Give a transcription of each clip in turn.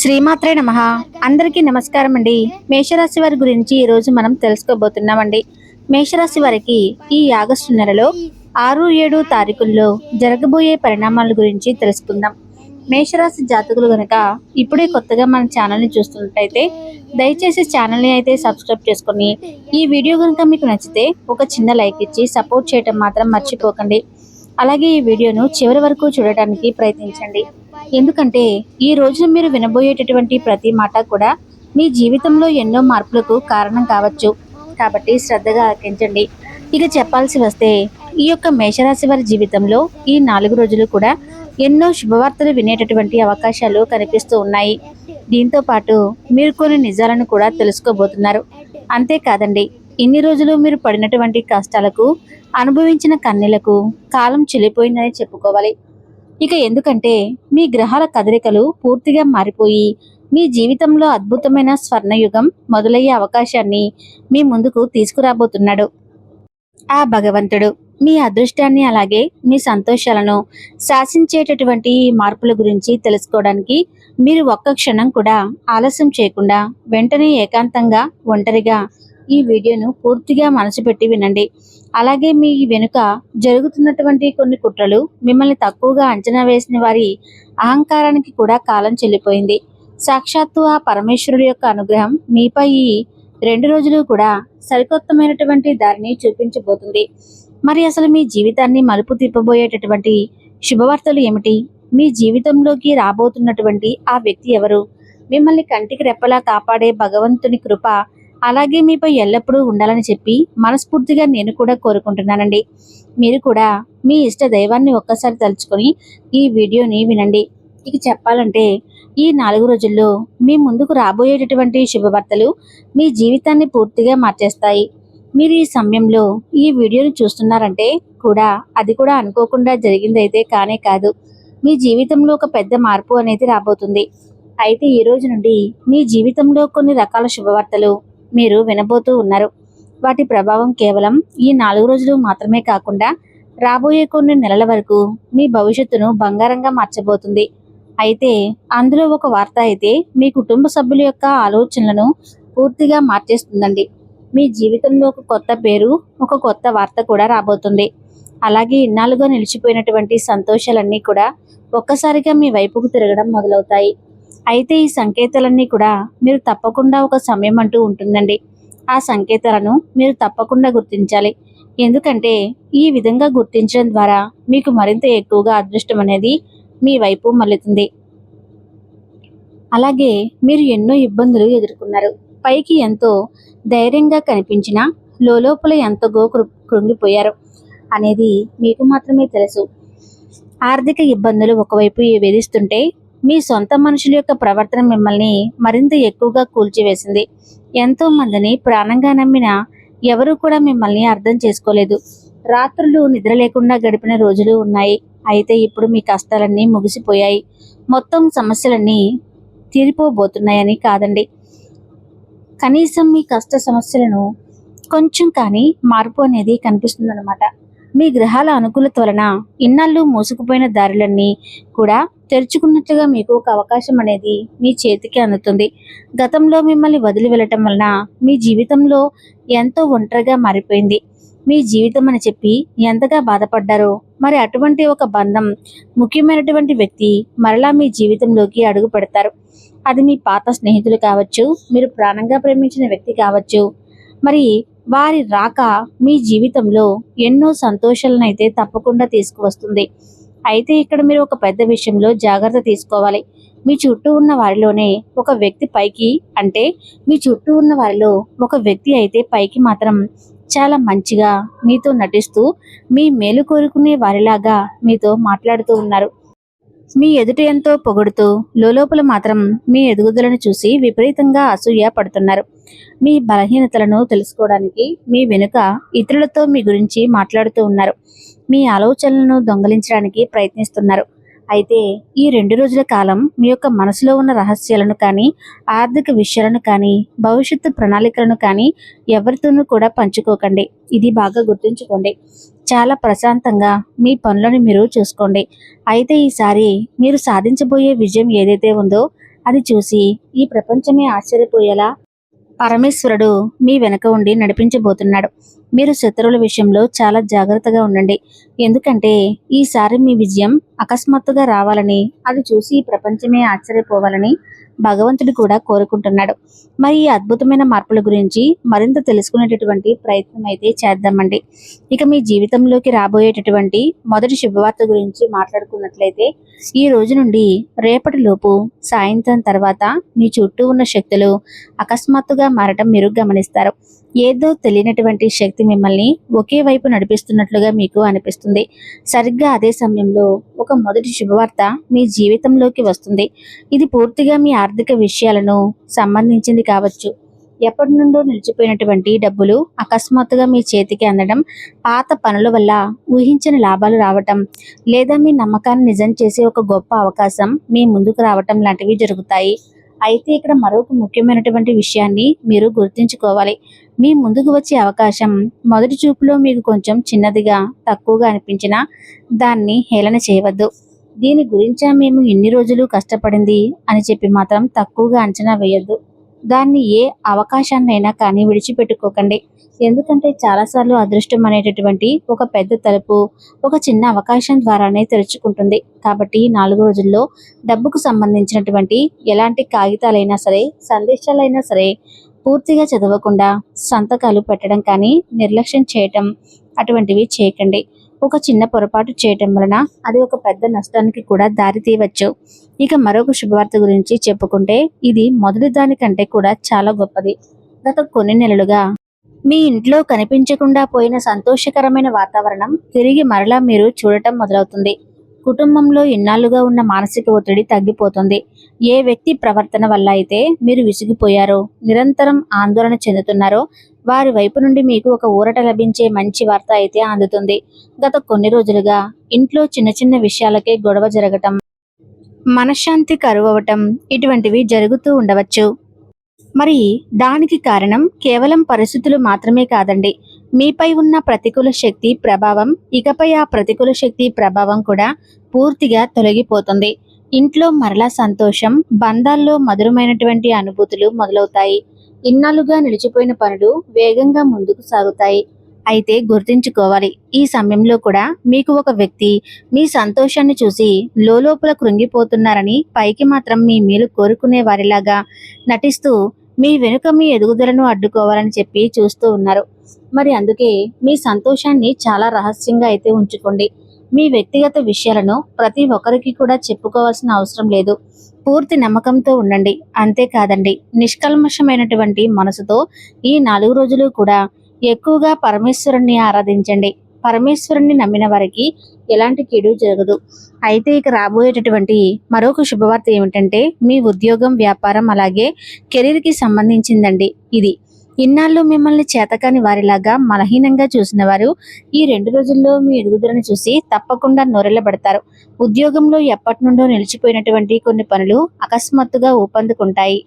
శ్రీమాత్రే నమః. అందరికీ నమస్కారం అండి. మేషరాశి వారి గురించి ఈరోజు మనం తెలుసుకోబోతున్నామండి. మేషరాశి వారికి ఈ ఆగస్టు నెలలో 6-7 తారీఖుల్లో జరగబోయే పరిణామాల గురించి తెలుసుకుందాం. మేషరాశి జాతకులు గనక ఇప్పుడే కొత్తగా మన ఛానల్ని చూస్తున్నట్టయితే దయచేసి ఛానల్ని అయితే సబ్స్క్రైబ్ చేసుకొని ఈ వీడియో కనుక మీకు నచ్చితే ఒక చిన్న లైక్ ఇచ్చి సపోర్ట్ చేయటం మాత్రం మర్చిపోకండి. అలాగే ఈ వీడియోను చివరి వరకు చూడటానికి ప్రయత్నించండి. ఎందుకంటే ఈ రోజున మీరు వినబోయేటటువంటి ప్రతి మాట కూడా మీ జీవితంలో ఎన్నో మార్పులకు కారణం కావచ్చు. కాబట్టి శ్రద్ధగా ఆలకించండి. ఇక చెప్పాల్సి వస్తే ఈ యొక్క మేషరాశి వారి జీవితంలో ఈ 4 రోజులు కూడా ఎన్నో శుభవార్తలు వినేటటువంటి అవకాశాలు కనిపిస్తూ ఉన్నాయి. దీంతో పాటు మీరు కొన్ని నిజాలను కూడా తెలుసుకోబోతున్నారు. అంతేకాదండి, ఇన్ని రోజులు మీరు పడినటువంటి కష్టాలకు, అనుభవించిన కన్నీళ్లకు కాలం చెల్లిపోయిందని చెప్పుకోవాలి. ఇక ఎందుకంటే మీ గ్రహాల కదలికలు పూర్తిగా మారిపోయి మీ జీవితంలో అద్భుతమైన స్వర్ణయుగం మొదలయ్యే అవకాశాన్ని మీ ముందుకు తీసుకురాబోతున్నాడు ఆ భగవంతుడు. మీ అదృష్టాన్ని అలాగే మీ సంతోషాలను శాసించేటటువంటి ఈ మార్పుల గురించి తెలుసుకోవడానికి మీరు ఒక్క క్షణం కూడా ఆలస్యం చేయకుండా వెంటనే ఏకాంతంగా ఒంటరిగా ఈ వీడియోను పూర్తిగా మనసు పెట్టి వినండి. అలాగే మీ వెనుక జరుగుతున్నటువంటి కొన్ని కుట్రలు, మిమ్మల్ని తక్కువగా అంచనా వేసిన వారి అహంకారానికి కూడా కాలం చెల్లిపోయింది. సాక్షాత్తు ఆ పరమేశ్వరుడు యొక్క అనుగ్రహం మీపై ఈ 2 రోజులు కూడా సరికొత్తమైనటువంటి దారిని చూపించబోతుంది. మరి అసలు మీ జీవితాన్ని మలుపు తిప్పబోయేటటువంటి శుభవార్తలు ఏమిటి? మీ జీవితంలోకి రాబోతున్నటువంటి ఆ వ్యక్తి ఎవరు? మిమ్మల్ని కంటికి రెప్పలా కాపాడే భగవంతుని కృప అలాగే మీపై ఎల్లప్పుడూ ఉండాలని చెప్పి మనస్ఫూర్తిగా నేను కూడా కోరుకుంటున్నానండి. మీరు కూడా మీ ఇష్ట దైవాన్ని ఒక్కసారి తలుచుకొని ఈ వీడియోని వినండి. ఇక చెప్పాలంటే ఈ 4 రోజుల్లో మీ ముందుకు రాబోయేటటువంటి శుభవార్తలు మీ జీవితాన్ని పూర్తిగా మార్చేస్తాయి. మీరు ఈ సమయంలో ఈ వీడియోని చూస్తున్నారంటే కూడా అది కూడా అనుకోకుండా జరిగిందైతే కానే కాదు. మీ జీవితంలో ఒక పెద్ద మార్పు అనేది రాబోతుంది. అయితే ఈ రోజు నుండి మీ జీవితంలో కొన్ని రకాల శుభవార్తలు మీరు వినబోతూ ఉన్నారు. వాటి ప్రభావం కేవలం ఈ 4 రోజులు మాత్రమే కాకుండా రాబోయే కొన్ని నెలల వరకు మీ భవిష్యత్తును బంగారంగా మార్చబోతుంది. అయితే అందులో ఒక వార్త అయితే మీ కుటుంబ సభ్యుల యొక్క ఆలోచనలను పూర్తిగా మార్చేస్తుందండి. మీ జీవితంలో ఒక కొత్త పేరు, ఒక కొత్త వార్త కూడా రాబోతుంది. అలాగే ఇన్నాళ్ళుగా నిలిచిపోయినటువంటి సంతోషాలన్నీ కూడా ఒక్కసారిగా మీ వైపుకు తిరగడం మొదలవుతాయి. అయితే ఈ సంకేతాలన్నీ కూడా మీరు తప్పకుండా ఒక సమయం అంటూ ఉంటుందండి. ఆ సంకేతాలను మీరు తప్పకుండా గుర్తించాలి. ఎందుకంటే ఈ విధంగా గుర్తించడం ద్వారా మీకు మరింత ఎక్కువగా అదృష్టం అనేది మీ వైపు మళ్ళుతుంది. అలాగే మీరు ఎన్నో ఇబ్బందులు ఎదుర్కొన్నారు. పైకి ఎంతో ధైర్యంగా కనిపించినా లోపల ఎంతగో కృంగిపోయారు అనేది మీకు మాత్రమే తెలుసు. ఆర్థిక ఇబ్బందులు ఒకవైపు వేధిస్తుంటే మీ సొంత మనుషుల యొక్క ప్రవర్తన మిమ్మల్ని మరింత ఎక్కువగా కూల్చివేసింది. ఎంతో మందిని ప్రాణంగా నమ్మిన ఎవరూ కూడా మిమ్మల్ని అర్థం చేసుకోలేదు. రాత్రులు నిద్ర లేకుండా గడిపిన రోజులు ఉన్నాయి. అయితే ఇప్పుడు మీ కష్టాలన్నీ ముగిసిపోయాయి. మొత్తం సమస్యలన్నీ తీరిపోబోతున్నాయని కాదండి, కనీసం మీ కష్ట సమస్యలను కొంచెం కానీ మార్పు అనేది కనిపిస్తుందన్నమాట. మీ గ్రహాల అనుకూలత వలన ఇన్నాళ్ళు మూసుకుపోయిన దారులన్నీ కూడా తెరుచుకున్నట్లుగా మీకు ఒక అవకాశం అనేది మీ చేతికి అందుతుంది. గతంలో మిమ్మల్ని వదిలి వెళ్ళటం వలన మీ జీవితంలో ఎంతో ఒంటరిగా మారిపోయింది. మీ జీవితం అని చెప్పి ఎంతగా బాధపడ్డారో, మరి అటువంటి ఒక బంధం, ముఖ్యమైనటువంటి వ్యక్తి మరలా మీ జీవితంలోకి అడుగు పెడతారు. అది మీ పాత స్నేహితులు కావచ్చు, మీరు ప్రాణంగా ప్రేమించిన వ్యక్తి కావచ్చు. మరి వారి రాక మీ జీవితంలో ఎన్నో సంతోషాలను అయితే తప్పకుండా తీసుకువస్తుంది. అయితే ఇక్కడ మీరు ఒక పెద్ద విషయంలో జాగ్రత్త తీసుకోవాలి. మీ చుట్టూ ఉన్న వారిలోనే ఒక వ్యక్తి పైకి, అంటే మీ చుట్టూ ఉన్న వారిలో ఒక వ్యక్తి అయితే పైకి మాత్రం చాలా మంచిగా మీతో నటిస్తూ మీ మేలు కోరుకునే వారిలాగా మీతో మాట్లాడుతూ ఉన్నారు. మీ ఎదుట ఎంతో పొగుడుతూ లోపల మాత్రం మీ ఎదుగుదలను చూసి విపరీతంగా అసూయ పడుతున్నారు. మీ బలహీనతలను తెలుసుకోవడానికి మీ వెనుక ఇతరులతో మీ గురించి మాట్లాడుతూ ఉన్నారు. మీ ఆలోచనలను దొంగలించడానికి ప్రయత్నిస్తున్నారు. అయితే ఈ 2 రోజుల కాలం మీ యొక్క మనసులో ఉన్న రహస్యాలను కానీ, ఆర్థిక విషయాలను కానీ, భవిష్యత్తు ప్రణాళికలను కానీ ఎవరితోనూ కూడా పంచుకోకండి. ఇది బాగా గుర్తుంచుకోండి. చాలా ప్రశాంతంగా మీ పనులను మీరు చూసుకోండి. అయితే ఈసారి మీరు సాధించబోయే విజయం ఏదైతే ఉందో అది చూసి ఈ ప్రపంచమే ఆశ్చర్యపోయేలా పరమేశ్వరుడు మీ వెనక ఉండి నడిపించబోతున్నాడు. మీరు శత్రువుల విషయంలో చాలా జాగ్రత్తగా ఉండండి. ఎందుకంటే ఈసారి మీ విజయం అకస్మాత్తుగా రావాలని, అది చూసి ఈ ప్రపంచమే ఆశ్చర్యపోవాలని భగవంతుడు కూడా కోరుకుంటున్నాడు. మరి ఈ అద్భుతమైన మార్పుల గురించి మరింత తెలుసుకునేటటువంటి ప్రయత్నం అయితే చేద్దామండి. ఇక మీ జీవితంలోకి రాబోయేటటువంటి మొదటి శుభవార్త గురించి మాట్లాడుకున్నట్లయితే, ఈ రోజు నుండి రేపటి లోపు సాయంత్రం తర్వాత మీ చుట్టూ ఉన్న శక్తులు అకస్మాత్తుగా మారటం మీరు గమనిస్తారు. ఏదో తెలియనటువంటి శక్తి మిమ్మల్ని ఒకే వైపు నడిపిస్తున్నట్లుగా మీకు అనిపిస్తుంది. సరిగ్గా అదే సమయంలో ఒక మొదటి శుభవార్త మీ జీవితంలోకి వస్తుంది. ఇది పూర్తిగా మీ ఆర్థిక విషయాలను సంబంధించింది కావచ్చు. ఎప్పటి నుండో నిలిచిపోయినటువంటి డబ్బులు అకస్మాత్తుగా మీ చేతికి అందడం, పాత పనుల వల్ల ఊహించని లాభాలు రావటం, లేదా మీ నమ్మకాన్ని నిజం చేసే ఒక గొప్ప అవకాశం మీ ముందుకు రావటం లాంటివి జరుగుతాయి. అయితే ఇక్కడ మరొక ముఖ్యమైనటువంటి విషయాన్ని మీరు గుర్తుంచుకోవాలి. మీ ముందుకు వచ్చే అవకాశం మొదటి చూపులో మీకు కొంచెం చిన్నదిగా, తక్కువగా అనిపించినా దాన్ని హేళన చేయవద్దు. దీని గురించా మేము ఇన్ని రోజులు కష్టపడింది అని చెప్పి మాత్రం తక్కువగా అంచనా వేయొద్దు. దాన్ని ఏ అవకాశాన్నైనా కానీ విడిచిపెట్టుకోకండి. ఎందుకంటే చాలాసార్లు అదృష్టం అనేటటువంటి ఒక పెద్ద తలుపు ఒక చిన్న అవకాశం ద్వారానే తెరుచుకుంటుంది. కాబట్టి 4 రోజుల్లో డబ్బుకు సంబంధించినటువంటి ఎలాంటి కాగితాలైనా సరే, సందేశాలైనా సరే పూర్తిగా చదవకుండా సంతకాలు పెట్టడం కానీ, నిర్లక్ష్యం చేయటం అటువంటివి చేయకండి. ఒక చిన్న పొరపాటు చేయటం వలన అది ఒక పెద్ద నష్టానికి కూడా దారి తీయవచ్చు. ఇక మరొక శుభవార్త గురించి చెప్పుకుంటే, ఇది మొదటి దానికంటే కూడా చాలా గొప్పది. గత కొన్ని నెలలుగా మీ ఇంట్లో కనిపించకుండా పోయిన సంతోషకరమైన వాతావరణం తిరిగి మరలా మీరు చూడటం మొదలవుతుంది. కుటుంబంలో ఇన్నాళ్లుగా ఉన్న మానసిక ఒత్తిడి తగ్గిపోతుంది. ఏ వ్యక్తి ప్రవర్తన వల్ల అయితే మీరు విసిగిపోయారో, నిరంతరం ఆందోళన చెందుతున్నారో, వారి వైపు నుండి మీకు ఒక ఊరట లభించే మంచి వార్త అయితే అందుతుంది. గత కొన్ని రోజులుగా ఇంట్లో చిన్న చిన్న విషయాలకే గొడవ జరగటం, మనశ్శాంతి కరువవటం ఇటువంటివి జరుగుతూ ఉండవచ్చు. మరి దానికి కారణం కేవలం పరిస్థితులు మాత్రమే కాదండి. మీపై ఉన్న ప్రతికూల శక్తి ప్రభావం, ఇకపై ఆ ప్రతికూల శక్తి ప్రభావం కూడా పూర్తిగా తొలగిపోతుంది. ఇంట్లో మరలా సంతోషం, బంధాల్లో మధురమైనటువంటి అనుభూతులు మొదలవుతాయి. ఇన్నాళ్ళుగా నిలిచిపోయిన పనులు వేగంగా ముందుకు సాగుతాయి. అయితే గుర్తుంచుకోవాలి, ఈ సమయంలో కూడా మీకు ఒక వ్యక్తి మీ సంతోషాన్ని చూసి లోలోపల కృంగిపోతున్నారని, పైకి మాత్రం మీ మేలు కోరుకునే వారిలాగా నటిస్తూ మీ వెనుక మీ ఎదుగుదలను అడ్డుకోవాలని చెప్పి చూస్తూ ఉన్నారు. మరి అందుకే మీ సంతోషాన్ని చాలా రహస్యంగా అయితే ఉంచుకోండి. మీ వ్యక్తిగత విషయాలను ప్రతి ఒక్కరికి కూడా చెప్పుకోవాల్సిన అవసరం లేదు. పూర్తి నమ్మకంతో ఉండండి. అంతేకాదండి, నిష్కల్మషమైనటువంటి మనసుతో ఈ 4 రోజులు కూడా ఎక్కువగా పరమేశ్వరుణ్ణి ఆరాధించండి. పరమేశ్వరుణ్ణి నమ్మిన వారికి ఎలాంటి కీడు జరగదు. అయితే ఇక రాబోయేటటువంటి మరొక శుభవార్త ఏమిటంటే, మీ ఉద్యోగం, వ్యాపారం అలాగే కెరీర్కి సంబంధించిందండి. ఇది ఇన్నాళ్ళు మిమ్మల్ని చేతకాని వారిలాగా బలహీనంగా చూసిన వారు ఈ 2 రోజుల్లో మీ ఎదుగుదలను చూసి తప్పకుండా నోరెళ్ళబడతారు. ఉద్యోగంలో ఎప్పటి నుండో నిలిచిపోయినటువంటి కొన్ని పనులు అకస్మాత్తుగా ఊపందుకుంటాయి.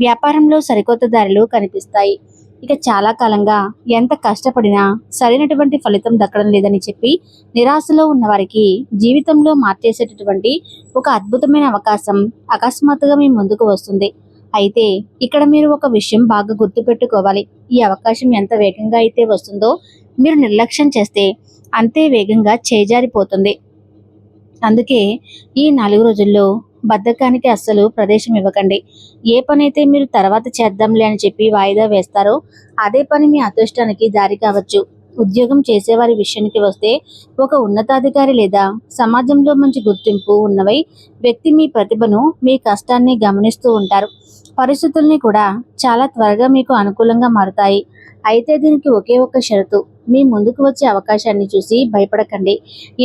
వ్యాపారంలో సరికొత్త దారులు కనిపిస్తాయి. ఇక చాలా కాలంగా ఎంత కష్టపడినా సరైనటువంటి ఫలితం దక్కడం లేదని చెప్పి నిరాశలో ఉన్న వారికి జీవితంలో మార్చేసేటటువంటి ఒక అద్భుతమైన అవకాశం అకస్మాత్తుగా మీ ముందుకు వస్తుంది. అయితే ఇక్కడ మీరు ఒక విషయం బాగా గుర్తుపెట్టుకోవాలి. ఈ అవకాశం ఎంత వేగంగా అయితే వస్తుందో, మీరు నిర్లక్ష్యం చేస్తే అంతే వేగంగా చేజారిపోతుంది. అందుకే ఈ 4 రోజుల్లో బద్ధకానికి అస్సలు ప్రదేశం ఇవ్వకండి. ఏ పనైతే మీరు తర్వాత చేద్దాంలే అని చెప్పి వాయిదా వేస్తారో అదే పని మీ అదృష్టానికి దారి కావచ్చు. ఉద్యోగం చేసేవారి విషయానికి వస్తే, ఒక ఉన్నతాధికారి లేదా సమాజంలో మంచి గుర్తింపు ఉన్నవై వ్యక్తి మీ ప్రతిభను, మీ కష్టాన్ని గమనిస్తూ ఉంటారు. పరిస్థితుల్ని కూడా చాలా త్వరగా మీకు అనుకూలంగా మారుతాయి. అయితే దీనికి ఒకే ఒక్క షరతు, మీ ముందుకు వచ్చే అవకాశాన్ని చూసి భయపడకండి.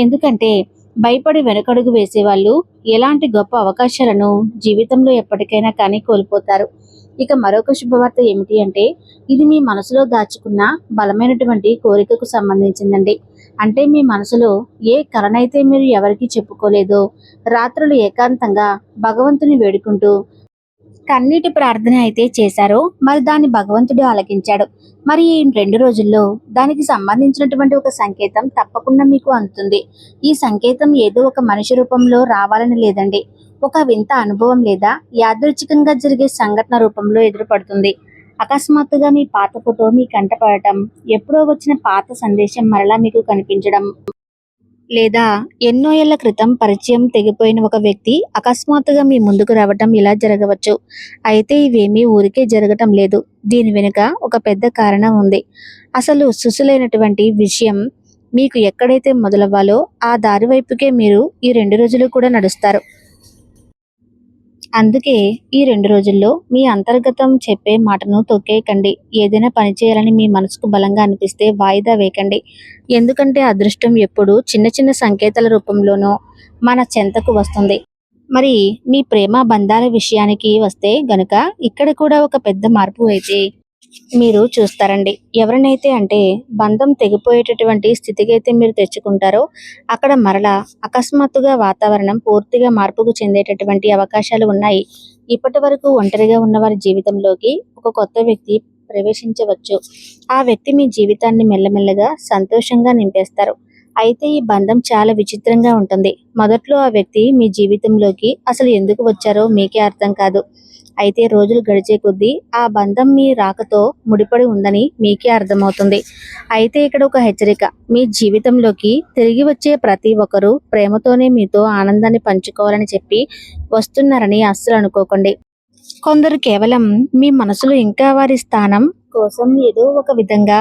ఎందుకంటే భయపడి వెనకడుగు వేసేవాళ్ళు ఎలాంటి గొప్ప అవకాశాలను జీవితంలో ఎప్పటికైనా కానీ కోల్పోతారు. ఇక మరొక శుభవార్త ఏమిటి అంటే, ఇది మీ మనసులో దాచుకున్న బలమైనటువంటి కోరికకు సంబంధించిందండి. అంటే మీ మనసులో ఏ కలనైతే మీరు ఎవరికి చెప్పుకోలేదో, రాత్రులు ఏకాంతంగా భగవంతుని వేడుకుంటూ కన్నీటి ప్రార్థన అయితే చేశారో, మరి దాన్ని భగవంతుడు ఆలకించాడు. మరి ఈ 2 రోజుల్లో దానికి సంబంధించినటువంటి ఒక సంకేతం తప్పకుండా మీకు అందుతుంది. ఈ సంకేతం ఏదో ఒక మనిషి రూపంలో రావాలని లేదండి. ఒక వింత అనుభవం లేదా యాదృచ్ఛికంగా జరిగే సంఘటన రూపంలో ఎదురుపడుతుంది. అకస్మాత్తుగా మీ పాత ఫోటో మీ కంట పడటం, ఎప్పుడో వచ్చిన పాత సందేశం మరలా మీకు కనిపించడం, లేదా ఎన్నో ఏళ్ల క్రితం పరిచయం తెగిపోయిన ఒక వ్యక్తి అకస్మాత్తుగా మీ ముందుకు రావటం ఇలా జరగవచ్చు. అయితే ఇవేమీ ఊరికే జరగటం లేదు. దీని వెనుక ఒక పెద్ద కారణం ఉంది. అసలు సుసులైనటువంటి విషయం మీకు ఎక్కడైతే మొదలవ్వాలో ఆ దారి వైపుకే మీరు ఈ 2 రోజులు కూడా నడుస్తారు. అందుకే ఈ 2 రోజుల్లో మీ అంతర్గతం చెప్పే మాటను తొక్కేయకండి. ఏదైనా పని చేయాలని మీ మనసుకు బలంగా అనిపిస్తే వాయిదా వేయకండి. ఎందుకంటే అదృష్టం ఎప్పుడూ చిన్న చిన్న సంకేతాల రూపంలోనో మన చెంతకు వస్తుంది. మరి మీ ప్రేమ బంధాల విషయానికి వస్తే గనుక ఇక్కడ కూడా ఒక పెద్ద మార్పు అయితే మీరు చూస్తారండి. ఎవరినైతే అంటే బంధం తెగిపోయేటటువంటి స్థితికైతే మీరు తెచ్చుకుంటారో అక్కడ మరలా అకస్మాత్తుగా వాతావరణం పూర్తిగా మార్పుకు చెందేటటువంటి అవకాశాలు ఉన్నాయి. ఇప్పటి వరకు ఒంటరిగా ఉన్న వారి జీవితంలోకి ఒక కొత్త వ్యక్తి ప్రవేశించవచ్చు. ఆ వ్యక్తి మీ జీవితాన్ని మెల్లమెల్లగా సంతోషంగా నింపేస్తారు. అయితే ఈ బంధం చాలా విచిత్రంగా ఉంటుంది. మొదట్లో ఆ వ్యక్తి మీ జీవితంలోకి అసలు ఎందుకు వచ్చారో మీకే అర్థం కాదు. అయితే రోజులు గడిచే కొద్దీ ఆ బంధం మీ రాకతో ముడిపడి ఉందని మీకే అర్థమవుతుంది. అయితే ఇక్కడ ఒక హెచ్చరిక: మీ జీవితంలోకి తిరిగి వచ్చే ప్రతి ఒక్కరూ ప్రేమతోనే మీతో ఆనందాన్ని పంచుకోవాలని చెప్పి వస్తున్నారని అస్సలు అనుకోకండి. కొందరు కేవలం మీ మనసులో ఇంకా వారి స్థానం కోసం ఏదో ఒక విధంగా,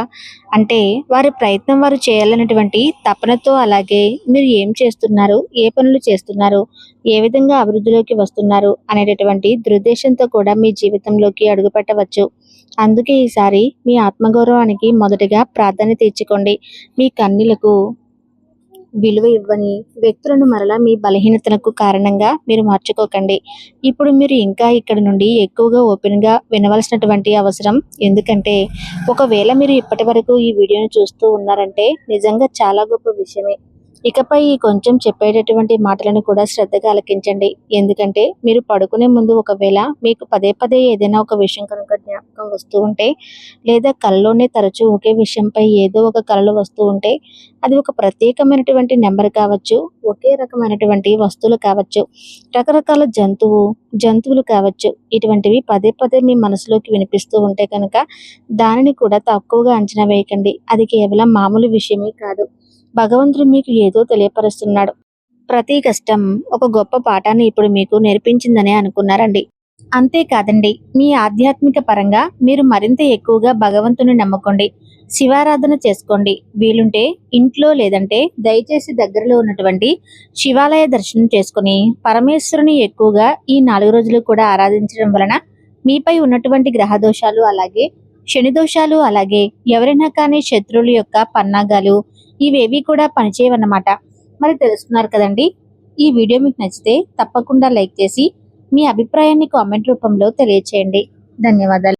అంటే వారి ప్రయత్నం వారు చేయాలనేటువంటి తపనతో, అలాగే మీరు ఏం చేస్తున్నారు, ఏ పనులు చేస్తున్నారు, ఏ విధంగా అభివృద్ధిలోకి వస్తున్నారు అనేటటువంటి దురుద్దేశంతో కూడా మీ జీవితంలోకి అడుగుపెట్టవచ్చు. అందుకే ఈసారి మీ ఆత్మగౌరవానికి మొదటగా ప్రాధాన్యత ఇచ్చుకోండి. మీ కన్నీళ్లకు విలువ ఇవ్వని వ్యక్తులను మరలా మీ బలహీనతలకు కారణంగా మీరు మార్చుకోకండి. ఇప్పుడు మీరు ఇంకా ఇక్కడ నుండి ఎక్కువగా ఓపెన్గా వినవలసినటువంటి అవసరం. ఎందుకంటే ఒకవేళ మీరు ఇప్పటి వరకు ఈ వీడియోని చూస్తూ ఉన్నారంటే నిజంగా చాలా గొప్ప విషయమే. ఇకపై ఈ కొంచెం చెప్పేటటువంటి మాటలను కూడా శ్రద్ధగా ఆలకించండి. ఎందుకంటే మీరు పడుకునే ముందు ఒకవేళ మీకు పదే పదే ఏదైనా ఒక విషయం కనుక జ్ఞాపకం వస్తూ ఉంటే, లేదా కలలోనే తరచూ ఒకే విషయంపై ఏదో ఒక కలలు వస్తూ ఉంటే, అది ఒక ప్రత్యేకమైనటువంటి నెంబర్ కావచ్చు, ఒకే రకమైనటువంటి వస్తువులు కావచ్చు, రకరకాల జంతువులు కావచ్చు. ఇటువంటివి పదే పదే మీ మనసులోకి వినిపిస్తూ ఉంటే కనుక దానిని కూడా తక్కువగా అంచనా వేయకండి. అది కేవలం మామూలు విషయమే కాదు. భగవంతుడు మీకు ఏదో తెలియపరుస్తున్నాడు. ప్రతి కష్టం ఒక గొప్ప పాఠాన్ని ఇప్పుడు మీకు నేర్పించిందనే అనుకున్నారండి. అంతేకాదండి, మీ ఆధ్యాత్మిక పరంగా మీరు మరింత ఎక్కువగా భగవంతుని నమ్ముకోండి. శివారాధన చేసుకోండి. వీలుంటే ఇంట్లో, లేదంటే దయచేసి దగ్గరలో ఉన్నటువంటి శివాలయ దర్శనం చేసుకుని పరమేశ్వరుని ఎక్కువగా ఈ 4 రోజులు కూడా ఆరాధించడం వలన మీపై ఉన్నటువంటి గ్రహ దోషాలు, అలాగే శని దోషాలు, అలాగే ఎవరైనా కానీ శత్రువుల యొక్క పన్నాగాలు ఇవేవి కూడా పనిచేయవన్నమాట. మరి తెలుసుకున్నారు కదండి. ఈ వీడియో మీకు నచ్చితే తప్పకుండా లైక్ చేసి మీ అభిప్రాయాన్ని కామెంట్ రూపంలో తెలియచేయండి. ధన్యవాదాలు.